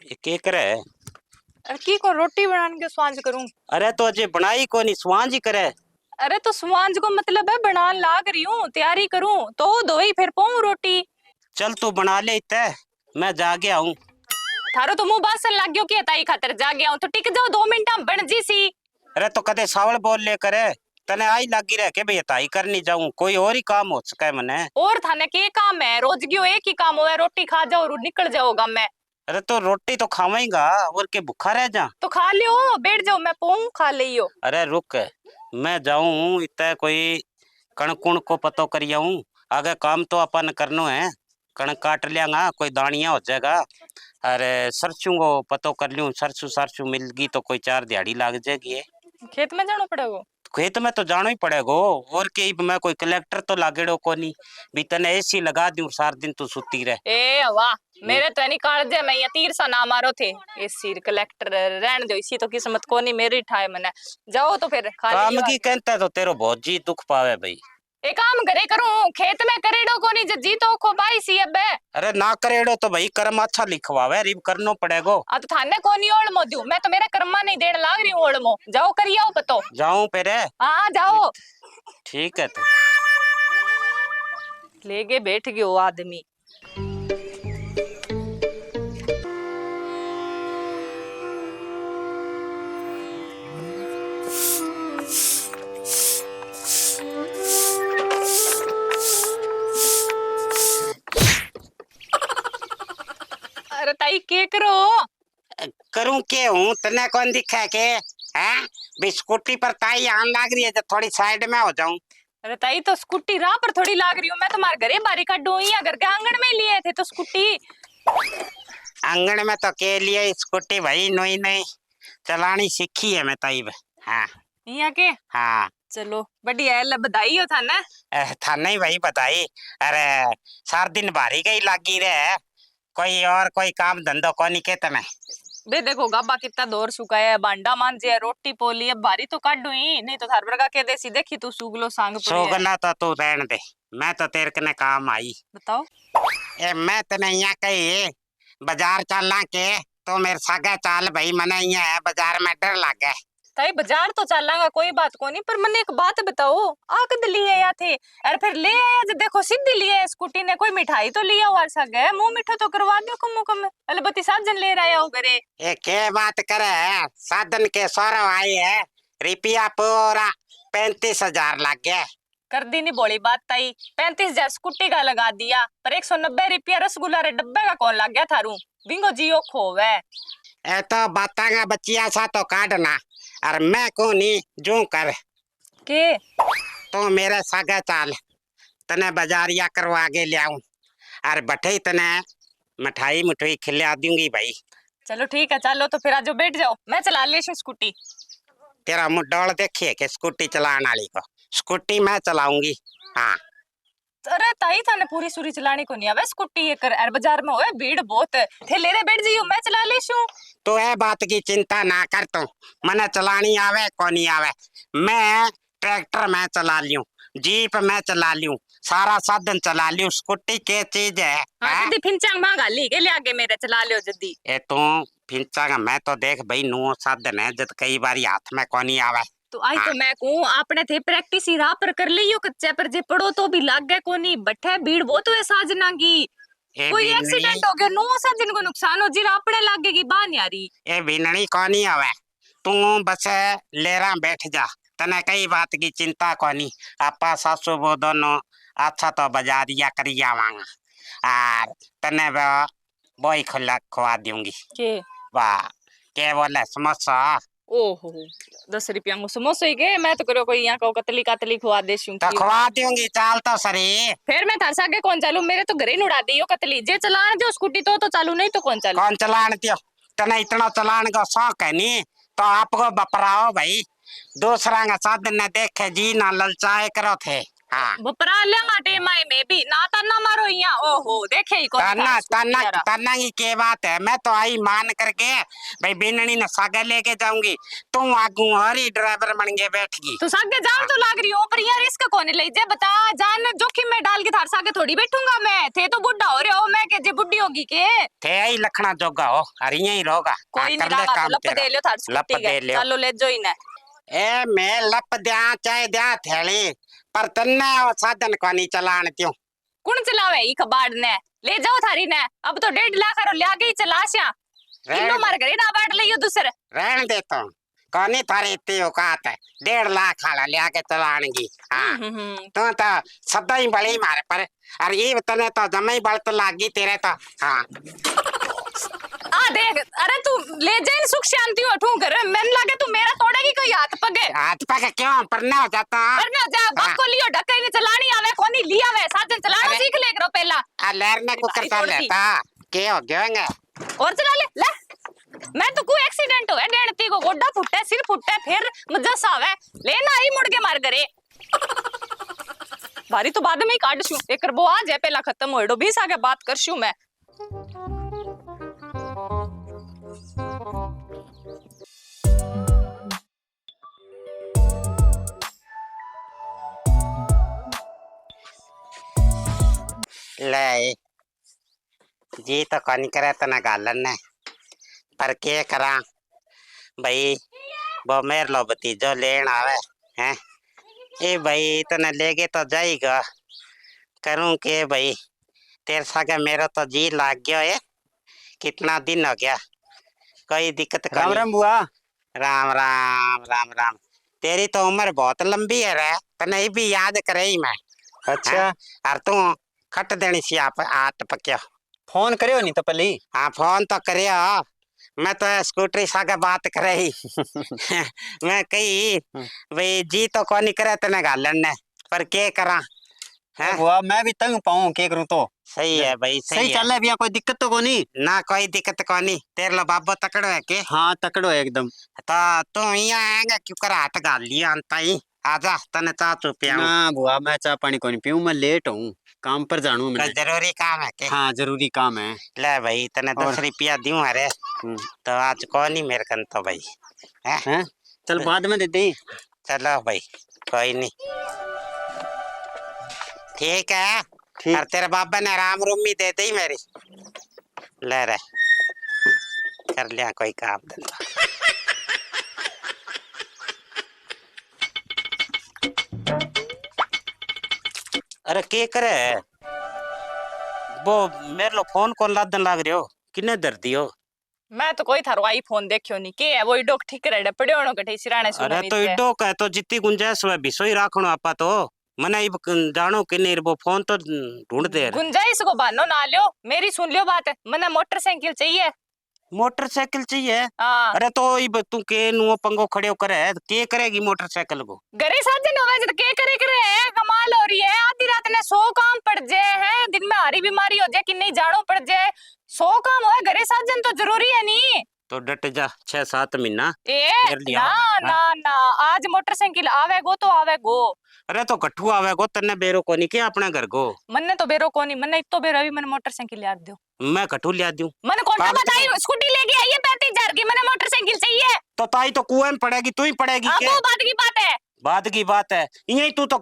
ये के करे? अरे की को रोटी बनाने के स्वांज करूं। अरे तो अजय बनाई को नहीं, स्वांज ही करे। अरे तो स्वांज को मतलब है बनान लाग रही हूँ, तैयारी करूं तो धोई फिर पाऊं रोटी। चल तू बना ले इतने, मैं जागे आऊं। थारो तो मुंह बासन लाग गयो कि ताई खातर जागे आऊं तो टिक जाओ 2 मिनट में बन जी सी। अरे तो कदे सावल बोल ले करे, तने आई लागी रह के भैया ताई करनी जाऊं, कोई और ही काम हो सके मने। और थाने के काम है, रोज की एक ही काम होवे, रोटी खा जाओ और निकल जाओ गाँव में। अरे तो रोटी तो खावेगा और के भूखा रह जा। तो खा लियो, बैठ जाओ, मैं पाऊं खा लियो। अरे रुक, मैं जाऊं इतने कोई कणकुण को पतो कर आऊं। आगे काम तो अपन करनो है, कणक काट लियांगा, कोई दानिया हो जाएगा। अरे सरसों को पतो कर लूं, सरसों सरसों मिल गई तो कोई 4 दिहाड़ी लाग जाएगी। खेत में जाना पड़ेगा। खेत में तो जाना ही पड़ेगा, और के मैं कोई कलेक्टर तो लागेड़ो को नहीं भी तने एसी लगा दूं सार दिन तू सुती रहे। ए वाह, मेरे तो नहीं कालजे में ये तीर सा ना मारो थे। एसी कलेक्टर रहन दो, इसी तो किस्मत को नहीं मेरी ठाए मने। जाओ तो फिर खा काम लियो। की कहता तो तेरो बहुत जी दुख पावे भाई। एक काम करे करूं, खेत में करेडो को नहीं जी तो को बाई सी अब। अरे ना करेड़ो तो भाई कर्म अच्छा लिखवावे, रिब करनो पड़ेगो। आ तो थाने को नहीं ओळ मोदू, मैं तो मेरा कर्मा नहीं देने लाग रही हूं ओळ मो। जाओ करियो पतो। जाऊं पेरे? हां जाओ। ठीक है तो लेके बैठ गयो आदमी। अरे ताई के करो? करूं के हूं, तने कौन दिखा के? हैं भी स्कूटी पर ताई आन लाग रही है, जो थोड़ी साइड में हो जाऊं। अरे ताई तो स्कूटी राह पर थोड़ी लाग रही हूँ, मैं तुम्हारे घरे बारी का डोइया घर के आंगन में लिए थे तो स्कूटी। आंगन में तो के लिए स्कूटी भाई नई नई चलानी सीखी है मैं ताई। हाँ यहाँ के? हाँ चलो बढ़िया है, बधाई हो था ना। था नहीं भाई बताई। अरे सार दिन बारी गई लागी रे, कोई और कोई काम धंधो को नहीं के तने। बे देखो गाबा कितना दौर सुखाया है, बांडा मांझे है, रोटी पोली है, बारी तो काटू ही नहीं तो थार बरगा के देसी देखी तू सुगलो सांग पड़ी है। सोगना तो तू रहन दे, मैं तो तेरे कने काम आई। बताओ। ए मैं तने यहाँ कही बाजार चलना के, तो मेरे सागे चाल भाई, मने यहाँ बाजार में डर लागे। ताई बाजार तो चलांगा कोई बात को नहीं, पर मने एक बात बताओ, आ कद लिए आया थे? अरे फिर ले आया जो देखो सीधी लिए स्कूटी ने, कोई मिठाई तो लिया हुआ सगे, मुंह मीठा तो करवा दो कम कम। अले बती साजन ले रहा हो घरे। ये के बात करे, साधन के सौरव आई है, रुपया पूरा 35,000 लग गया। कर दी नहीं बोली बात ताई, 35,000 स्कूटी का लगा दिया, पर 190 रुपया रसगुल्ला रे डब्बे का कौन लग गया थारू? बिंगो जियो खोवे। ए तो बतांगा बच्चिया सा तो काटना, और मैं को नहीं जो कर के तो मेरे सागे चाल, तने बाजारिया करवा के ले आऊं, और बठे तने मिठाई मिठाई खिला दूंगी भाई। चलो ठीक है, चलो तो फिर आज बैठ जाओ, मैं चला ली स्कूटी। तेरा मुंह डोल देखिए कि स्कूटी चलाने वाली को, स्कूटी मैं चलाऊंगी। हाँ अरे ताई थाने पूरी सूरी चलानी को नहीं आवे स्कूटी, ये कर अर बाजार में होए भीड़ बहुत है, थे ले रे बैठ जाइयो, मैं चला लेशू। तो ये बात की चिंता ना कर तू, मने चलानी आवे को नहीं आवे, मैं ट्रैक्टर में चला लियूं, जीप में चला लियूं, सारा साधन चला लियूं, स्कूटी के चीज है। हां जल्दी फिंचांग मांगा ली के ले आगे मेरे चला लियो जल्दी। ए तू फिंचागा, मैं तो देख भाई नुओ साधन है, जब कई बार हाथ में को नहीं आवे। तो आई तो मैं कहूं आपने थे प्रैक्टिस ही राह पर कर लियो, कच्चे पर जे पड़ो तो भी लाग गए को नहीं, बठे भीड़ बहुत है साजना की, कोई एक्सीडेंट हो गया नो साजन को नुकसान हो जी, अपने लागेगी बान यारी। ए बिननी को नहीं आवे, तू बस लेरा बैठ जा, तने कई बात की चिंता को नहीं। आपा सासू वो दोनों अच्छा तो बाजारिया करी आवांगा, और तने वो ही खुला खुआ दूंगी। के वाह के बोले समोसा? ओहो 10 रुपया में समोसे ही के, मैं तो करो कोई यहाँ को कतली कतली खुआ देशूं तो की। खुआ दूंगी, चाल तो सरी। फिर मैं थार सागे कौन चालू, मेरे तो घरे उड़ा दियो कतली, जे चलान दो स्कूटी तो चालू नहीं तो कौन चालू। कौन चलान दियो, तने इतना चलान का शौक है नी तो आपको बपराओ भाई, दूसरा का साधन न देखे जी ना ललचाए करो थे। हाँ बपरा लेंगा टेम आए में भी ना तना मारो यहाँ ओहो देखे ही कौन तना तना तना की के बात है। मैं तो आई मान करके भाई बिननी ने सागे लेके जाऊंगी, तू आगू हरी ड्राइवर बन के बैठ गई। तू सागे जान तो लाग रही हो पर यार रिस्क कौन ले जे बता जान जोखिम में डाल के थार सागे थोड़ी बैठूंगा मैं। थे तो बुढ़ा हो रहे हो मैं के जे बुढ़ी होगी के थे ही लखना जोगा हो अरे यही रहोगा। कोई नहीं लागा तो लप दे लियो थार लप स्कूटी दे के लियो। चलो ले जो इने ए मैं लप दिया चाहे दिया थैली पर तन्ने वो साधन को नहीं चलान क्यों। कौन चलावे ई कबाड़ ने ले जाओ थारी ने अब तो 1.5 लाख रो ले आगे ही चलासिया इनो मार करे ना बाट लियो दूसरे रहने दे तो कौनी थारी इतनी औकात है 1.5 लाख वाला ले आके चलाने की। हाँ तो सदा ही बड़ी मारे पर अरे ये तने तो जमा ही बल तो लागी तेरे तो। हाँ आ देख अरे तू ले जाइन सुख शांति उठू कर मैंने लगे तू मेरा तोड़ेगी कोई हाथ पगे। हाथ पके क्यों परना हो जाता। परना जा बाप को लियो ढक्कई ने चलानी आवे कोनी लिया वे साधन चलाना सीख ले करो पहला। आ लहरने को करता लेता के हो गएंगे और चला ले मैं तो कोई एक्सीडेंट हो है डेणती को गोड्डा फुटे सिर फुटे फिर मुझस आवे लेना ही मुड़ के मार करे भारी तो बाद में ही काट छू एक वो आ जाए पहला खत्म होएडो 20 आगे बात करशू मैं। ले जी तो कौन करे तो ना गालन ने पर के करा भाई वो मेर लो भतीजो लेन आवे हैं ए भाई तो न लेगे तो जाएगा करूं के भाई तेरे सागे मेरा तो जी लाग गया है कितना दिन हो गया कोई दिक्कत राम राम बुआ। राम राम राम राम तेरी तो उम्र बहुत लंबी है रे तने ही भी याद करे ही मैं। अच्छा और तू खट देनी सी आप आट पक्या फोन करियो नहीं तो पहले। हाँ फोन तो करियो मैं तो स्कूटरी सागे बात करे ही मैं कही भाई जी तो कौन करे तने गालन ने पर के करा है बुआ मैं भी तंग पाऊं के करूं तो सही है भाई सही चल रहा है भैया कोई दिक्कत तो कोनी ना कोई दिक्कत कोनी तेरे लो बाबो तकड़ो है के। हाँ तकड़ो है एकदम। तो तू यहाँ आएगा क्यों कर हाथ गाल लिया अंता ही आजा तने चा चुपिया ना बुआ मैं चाय पानी कोनी पीऊं मैं लेट हूँ काम पर जानू मैं। जरूरी काम है के। हाँ जरूरी काम है। ले भाई तने 10 रुपया दूं अरे तो आज कौन ही मेरे कन तो भाई हैं चल बाद में दे दे। चलो भाई कोई नहीं ठीक है ठीक। और तेरे बाबा ने राम रूमी दे दी मेरी ले रे कर लिया कोई काम धंधा। अरे के करे वो मेरे लो फोन कौन लादन लाग रहे हो किन्ने दर्दी हो। मैं तो कोई थारो आईफोन देखियो नहीं के है वो डोक ठीक रेडे पड़ियो नो कठे सिराने सुनो अरे तो इडो का तो जितनी गुंजाइश हुआ बिसोई राखणो आपा तो मने इब जानो कि नहीं वो फोन तो ढूंढ दे। गुंजाइश को बहानो ना लियो मेरी सुन लियो बात मने मोटरसाइकिल चाहिए। मोटरसाइकिल चाहिए। हाँ अरे तो इब तू के नुओ पंगो खड़े करे के करेगी मोटरसाइकिल को घरे साजन होवे जब के करे है कमाल हो रही है आधी रात ने 100 काम पड़ जाए है दिन में हारी बीमारी हो जाए कि नहीं जानो पड़ जाए 100 काम होए घरे साजन तो जरूरी है नी। तो डट जा 6-7 महीना ए कर लिया। ना ना ना आज मोटरसाइकिल आवेगो तो आवेगो। अरे तो कठू आवेगो तन्ने बेरो कोनी के अपने घर को मन्ने तो बेरो कोनी मन्ने इतो बेरो भी मैंने मोटरसाइकिल याद दो मैं कठू लिया दूं। मैंने कौन बात बताई छोटी लेके आई है 35,000 की मैंने मोटरसाइकिल चाहिए। तो ताई तो कुएं में पड़ेगी तू ही पड़ेगी हाँ के वो बात की बात है। बात की बात है यही तू तो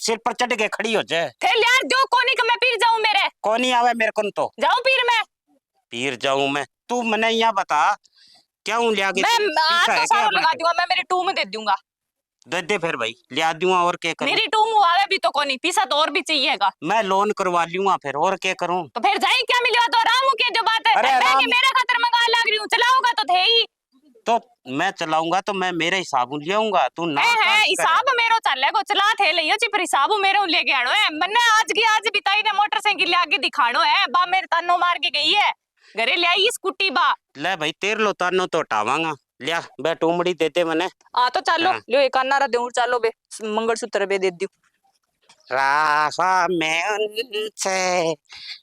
सिर पर चढ़ के खड़ी हो जाए थे यार जो कोनी का मैं पीर जाऊं मेरे कोनी आवे मेरे को तो जाऊं पीर मैं पीर जाऊं मैं तू मने यहाँ बता क्या हूँ लिया के मैं आज तो सारो लगा दूंगा मैं मेरी टू में दे दूंगा दे दे फिर भाई लिया दूंगा और क्या करूं। मेरी टू में आवे भी तो कोनी पीसा तो और भी चाहिएगा मैं लोन करवा लूंगा फिर और क्या करूं। तो फिर जाए क्या मिलेगा तो आराम हो के जो बात है अरे मैं आराम- कि मेरे खातर मंगा लग रही हूँ चलाऊंगा तो थे ही तो मैं चलाऊंगा तो मैं मेरे हिसाब ले आऊंगा तू ना है काम हिसाब मेरो चले को चला थे लियो ची पर हिसाब मेरो लेके आनो है मन्ने आज की आज बिताई ने मोटरसाइकिल ले आके दिखानो है बा मेरे तानो मार के गई है घरे ले आई स्कूटी बा करे। ले भाई तेरे लो तानो तो हटावांगा लिया बे टूमड़ी दे दे मने आ तो चलो हाँ। लियो एक अन्नारा देऊं चलो बे मंगलसूत्र बे दे दियो। राहा में उनसे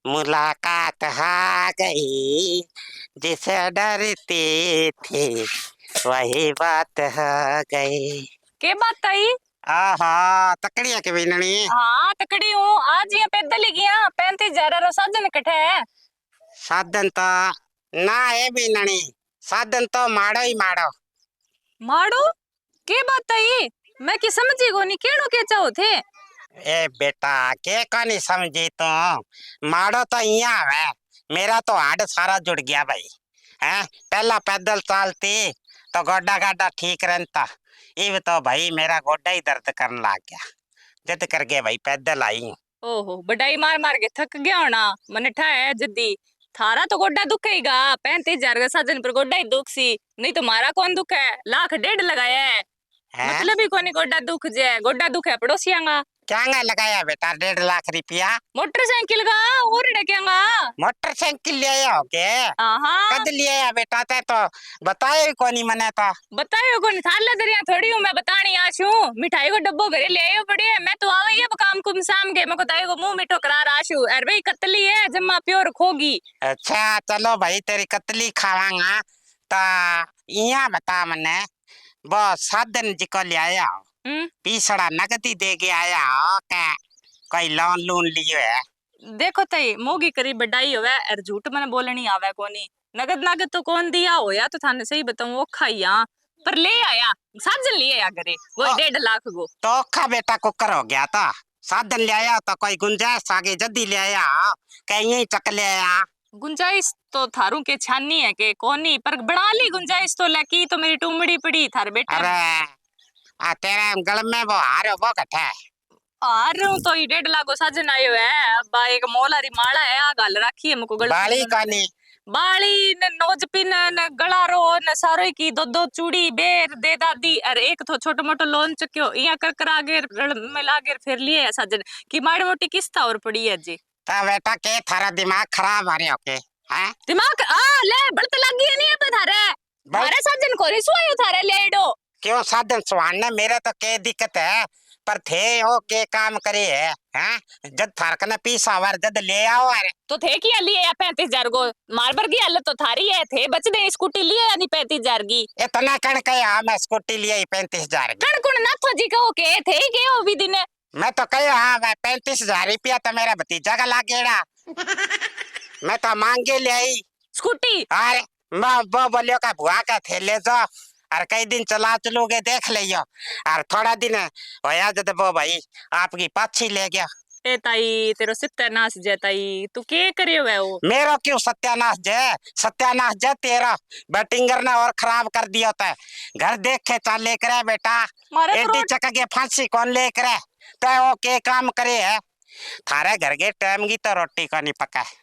मुलाकात आ गई जिसे डरते थे वही बात हो गई। के बात आई आहा तकड़ी है कि बीननी। हाँ तकड़ी हूँ, आज यहाँ पैदल ही गया 35,000 रो साधन इकट्ठे है। साधन तो ना है बीननी, साधन तो माड़ो ही माड़ो। माड़ो के बात है, मैं की समझी को नहीं केड़ो के चाहो थे। ए बेटा के कौन समझी तू, माड़ो तो यहाँ है, मेरा तो हाड सारा जुड़ गया भाई। हैं पहला पैदल चलती तो गोड्डा गाड्डा ठीक रहता, इब तो भाई मेरा गोड्डा ही दर्द करने लग गया, जिद करके भाई पैदल आई हूँ। ओहो बड़ाई मार मार के थक गया होना, मने ठाए जद्दी थारा तो गोड्डा दुखेगा, 35,000 का साधन पर गोड्डा ही दुख सी, नहीं तो मारा कौन दुख है, 1.5 लाख लगाया है। हैं? मतलब ही कोनी गोड्डा दुख जे, गोड्डा दुख है पड़ोसियांगा। क्या लगाया बेटा 1.5 लाख रुपया? मोटरसाइकिल का और डकेंगा। मोटरसाइकिल ले आया हो के? हाँ कद ले आया बेटा, ते तो बताए ही कोनी मने तो। बतायो कोनी, थाला दरिया थोड़ी हूँ मैं बतानी आशू, मिठाई को डब्बो घरे ले आयो पड़े, मैं तो आवे ये काम कुम शाम के, मैं को ताई को मुंह मिठो करा आशू, अरे भाई कतली है जम्मा प्योर खोगी। अच्छा चलो भाई तेरी कतली खावांगा, ता यहाँ बता मने वो साधन जिको ले आया हो, पीछड़ा नगदी दे के आया हो के कोई लोन लून लियो है? देखो तई मोगी करी बढ़ाई होवे और झूठ मने बोलनी आवे कोनी, नगद लागत तो कौन दिया हो या तो थाने सही बताऊं वो खाइया पर ले आया, साजन लिए आया करे वो 1.5 लाख गो। तो औखा बेटा कुकर हो गया, तो साधन ले आया तो कोई गुंजाइश आगे जल्दी ले आया हो कहीं यही चक ले आया? गुंजाइश तो थारू के छानी है के कोनी, पर बना ली गुंजाइश तो लकी तो मेरी टुमड़ी पड़ी थारे बेटे। अरे आ तेरे गल में वो हारो वो कट्ठा है। आ रहा हूँ तो ये 1.5 लाख को साजन आयो है, अब एक मोलारी माला है आ गाल रखी है मुको गल बाली कानी बाली न नोजपिन न गलारो न सारो की दो दो चूड़ी बेर दे दादी, अरे एक तो छोटो मोटो लोन चुक्यो इया कर कर आगे मिला के फिर लिए है साजन की माड़ी मोटी किस्ता और पड़ी है जी। तो बेटा के थारा दिमाग खराब आ रहे हो के? हैं दिमाग आ ले बढ़त लग गई नहीं अब थारे मारे साजन को रिसवायो थारे ले डो। क्यों साधन सुहाने, मेरे तो के दिक्कत है, पर थे ओ के काम करे है? हैं जद थार कने पीसा वर जद ले आओ अरे तो थे की लिए या 35,000 को मारबर की हालत तो थारी है, थे बच दे स्कूटी लिए या नहीं 35,000 की इतना कण कया मैं स्कूटी लिए 35,000 की? कण कुण ना तो जी कहो के थे के ओ भी दिन मैं तो कहो हाँ मैं 35,000 रुपया तो मेरा भतीजा का लागेड़ा। मैं तो मांगे ले आई स्कूटी। अरे मैं वो बोलियो का भुआ का थे ले जाओ और कई दिन चला चलोगे देख लियो, और थोड़ा दिन होया जब वो भाई आपकी पाछी ले गया। ए ताई तेरो सत्यानाश जे ताई तू के करियो है वो? मेरो क्यों सत्यानाश जय, सत्यानाश जय तेरा बैटिंगर ने और खराब कर दिया होता है। घर देख के चाल लेकर है बेटा, मारे एडी तो चक के फांसी कौन लेकर है? तो वो के काम करे है, थारे घर के टाइम की तो रोटी को नहीं पका है,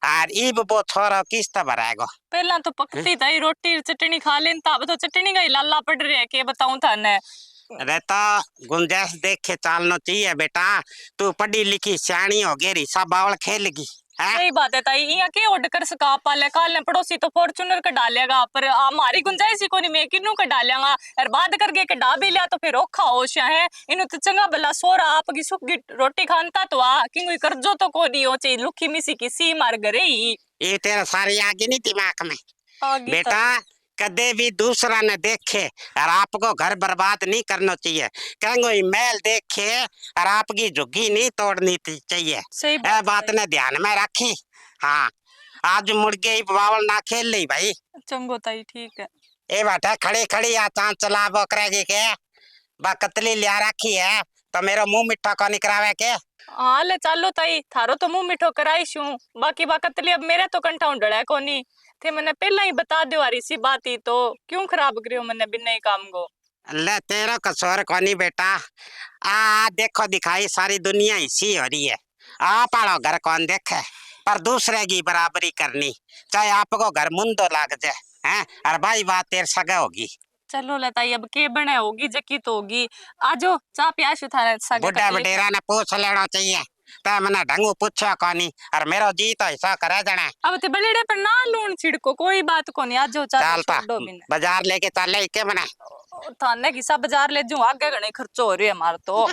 और इब वो छोरा किस्त भराएगो। पहला तो पकती ताई रोटी चटनी खा लेन तब तो चटनी का ही लाला पड़ रहे है के बताऊं थाने। अरे तो गुंजाइश देख के चलना चाहिए बेटा, तू पढ़ी लिखी सियाणी हो गई रिसा बावल खेलेगी है? सही बात है ताई, यहाँ के ऑर्डर कर सका पाले काल ने पड़ोसी तो फॉर्च्यूनर का डालेगा, पर हमारी गुंजाइश ही को नहीं मैं किन्नू का डालेगा, और बाद करके के डा भी लिया तो फिर औखा होशा है इनु तो चंगा भला सोरा आपकी सुखी रोटी खानता तो आ किंगु करजो तो को नहीं हो चाहिए लुखी मिसी की सी मार गरे ही। ये तेरा सारी आगे नहीं दिमाग में आगे बेटा, कदे भी दूसरा ने देखे और आपको घर बर्बाद नहीं करना चाहिए, कहेंगे मैल देखे और आपकी झुग्गी नहीं तोड़नी चाहिए। सही बात ने ध्यान में रखी। हाँ आज मुड़ गई बावल ना खेल ली भाई। चंगो ताई ठीक है। ए बेटा खड़ी खड़ी आ चांद चला वो करेगी के बा कतली लिया रखी है तो मेरा मुंह मिठा को निकरावे के? हाँ ले चालो ताई थारो तो मुंह मिठो कराईशू, बाकी बाकतली अब मेरे तो कंठा उड़े कोनी थे, मैंने पहला ही बता दो यार इसी बात ही तो क्यों खराब करियो मैंने बिना ही काम को। ले तेरा कसूर कोनी बेटा, आ देखो दिखाई सारी दुनिया इसी हो रही है, आप आड़ो घर कौन देखे, पर दूसरे की बराबरी करनी चाहे आपको घर मुंदो लाग जाए हैं, और भाई बात तेरे सगा होगी। चलो लताई अब के बने होगी जकी तो होगी, आजो चाह प्यास थारे सगे बुढ़ा बडेरा ने पूछ लेना चाहिए, तो मैंने ढंगू पूछा कोनी और मेरो जी तो ऐसा करे जने। अब ते बलेड़े पर ना लून छिड़को कोई बात कोनी, आजो चाह चलता छोड़ो बिन बाजार लेके चले के मने थाने की सब बाजार ले जू आगे घणे खर्चो हो रही है हमार तो।